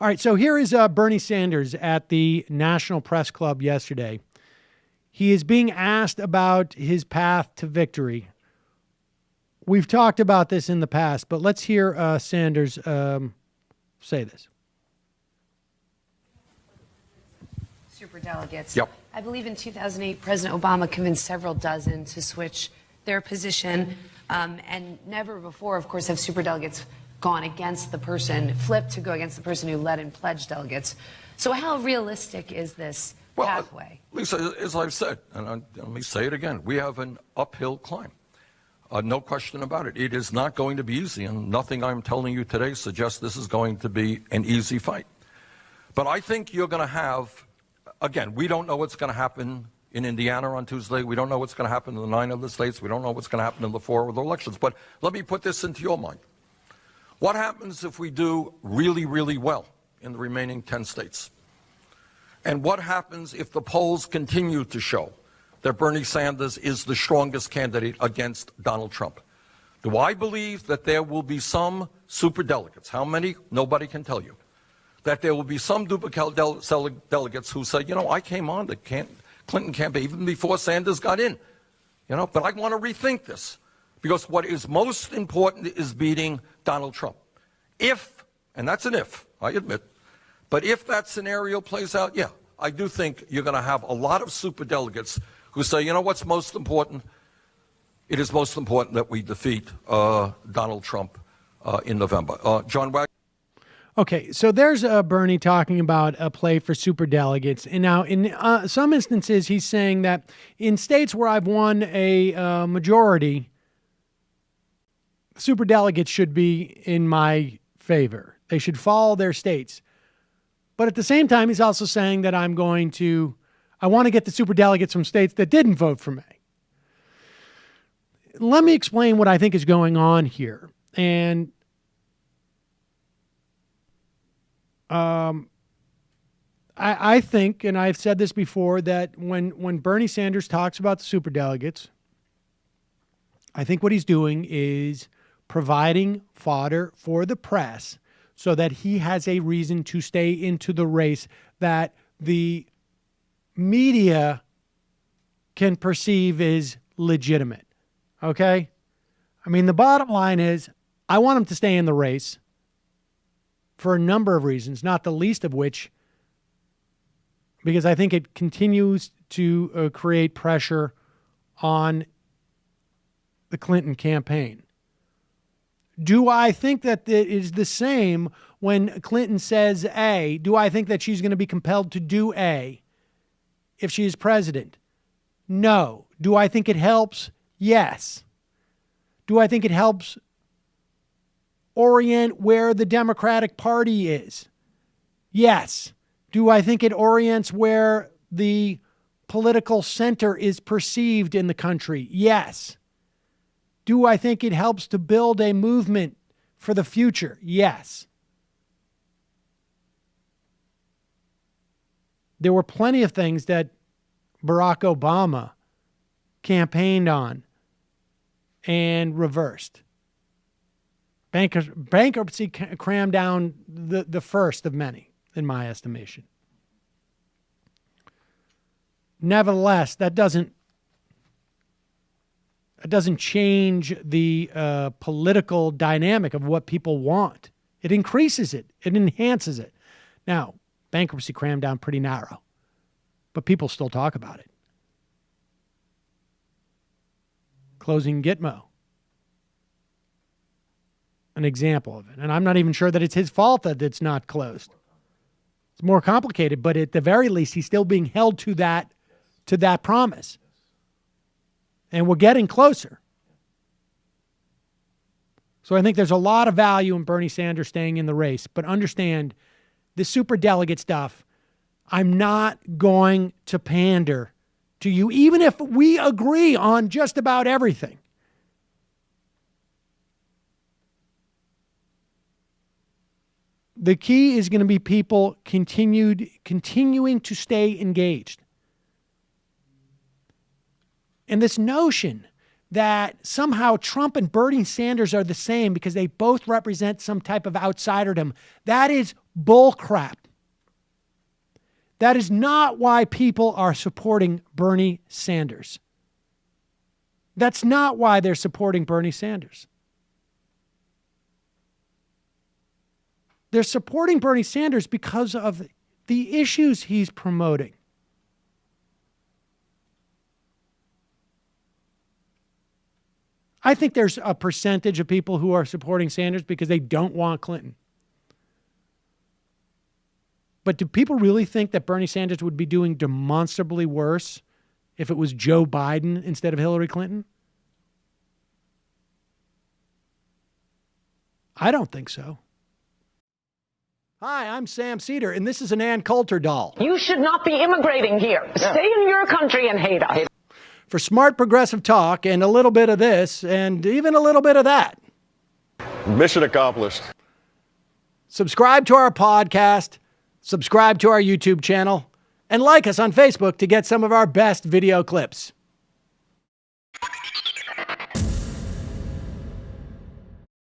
All right, so here is Bernie Sanders at the National Press Club yesterday. He is being asked about his path to victory. We've talked about this in the past, but let's hear Sanders say this. Superdelegates. Yep. I believe in 2008, President Obama convinced several dozen to switch their position, and never before, of course, have superdelegates gone against the person, flipped to go against the person who led and pledged delegates. So how realistic is this pathway? Lisa, as I've said, and let me say it again, we have an uphill climb. No question about it. It is not going to be easy, and nothing I'm telling you today suggests this is going to be an easy fight. But I think you're going to have, again, we don't know what's going to happen in Indiana on Tuesday. We don't know what's going to happen in the 9 other states. We don't know what's going to happen in the 4 other elections. But let me put this into your mind. What happens if we do really, really well in the remaining 10 states? And what happens if the polls continue to show that Bernie Sanders is the strongest candidate against Donald Trump? Do I believe that there will be some superdelegates? How many? Nobody can tell you. That there will be some duplicate delegates who say, you know, I came on the Clinton campaign even before Sanders got in, you know, but I want to rethink this. Because what is most important is beating Donald Trump. If, and that's an if, I admit, but if that scenario plays out, yeah, I do think you're going to have a lot of superdelegates who say, you know what's most important? It is most important that we defeat Donald Trump in November. John Wagner. Okay, so there's Bernie talking about a play for superdelegates. And now in some instances, he's saying that in states where I've won a majority, superdelegates should be in my favor. They should follow their states. But at the same time, he's also saying that I want to get the superdelegates from states that didn't vote for me. Let me explain what I think is going on here. And I think, and I've said this before, that when Bernie Sanders talks about the superdelegates, I think what he's doing is providing fodder for the press so that he has a reason to stay into the race that the media can perceive as legitimate. Okay? I mean, the bottom line is I want him to stay in the race for a number of reasons, not the least of which because I think it continues to create pressure on the Clinton campaign. Do I think that it is the same when Clinton says A? Do I think that she's going to be compelled to do A if she is president? No. Do I think it helps? Yes. Do I think it helps orient where the Democratic Party is? Yes. Do I think it orients where the political center is perceived in the country? Yes. Do I think it helps to build a movement for the future? Yes. There were plenty of things that Barack Obama campaigned on and reversed. Bankruptcy crammed down the first of many, in my estimation. Nevertheless, that doesn't change the political dynamic of what people want. It increases it. It enhances it. Now, bankruptcy crammed down pretty narrow, but people still talk about it. Closing Gitmo. An example of it. And I'm not even sure that it's his fault that it's not closed. It's more complicated, but at the very least, he's still being held to that promise. And we're getting closer. So I think there's a lot of value in Bernie Sanders staying in the race. But understand, the superdelegate stuff, I'm not going to pander to you, even if we agree on just about everything. The key is going to be people continuing to stay engaged. And this notion that somehow Trump and Bernie Sanders are the same because they both represent some type of outsiderdom, that is bull crap. That is not why people are supporting Bernie Sanders. That's not why they're supporting Bernie Sanders. They're supporting Bernie Sanders because of the issues he's promoting. I think there's a percentage of people who are supporting Sanders because they don't want Clinton. But do people really think that Bernie Sanders would be doing demonstrably worse if it was Joe Biden instead of Hillary Clinton? I don't think so. Hi, I'm Sam Seder, and this is an Ann Coulter doll. You should not be immigrating here. Stay in your country and hate us. For smart progressive talk and a little bit of this and even a little bit of that. Mission accomplished. Subscribe to our podcast, subscribe to our YouTube channel, and like us on Facebook to get some of our best video clips.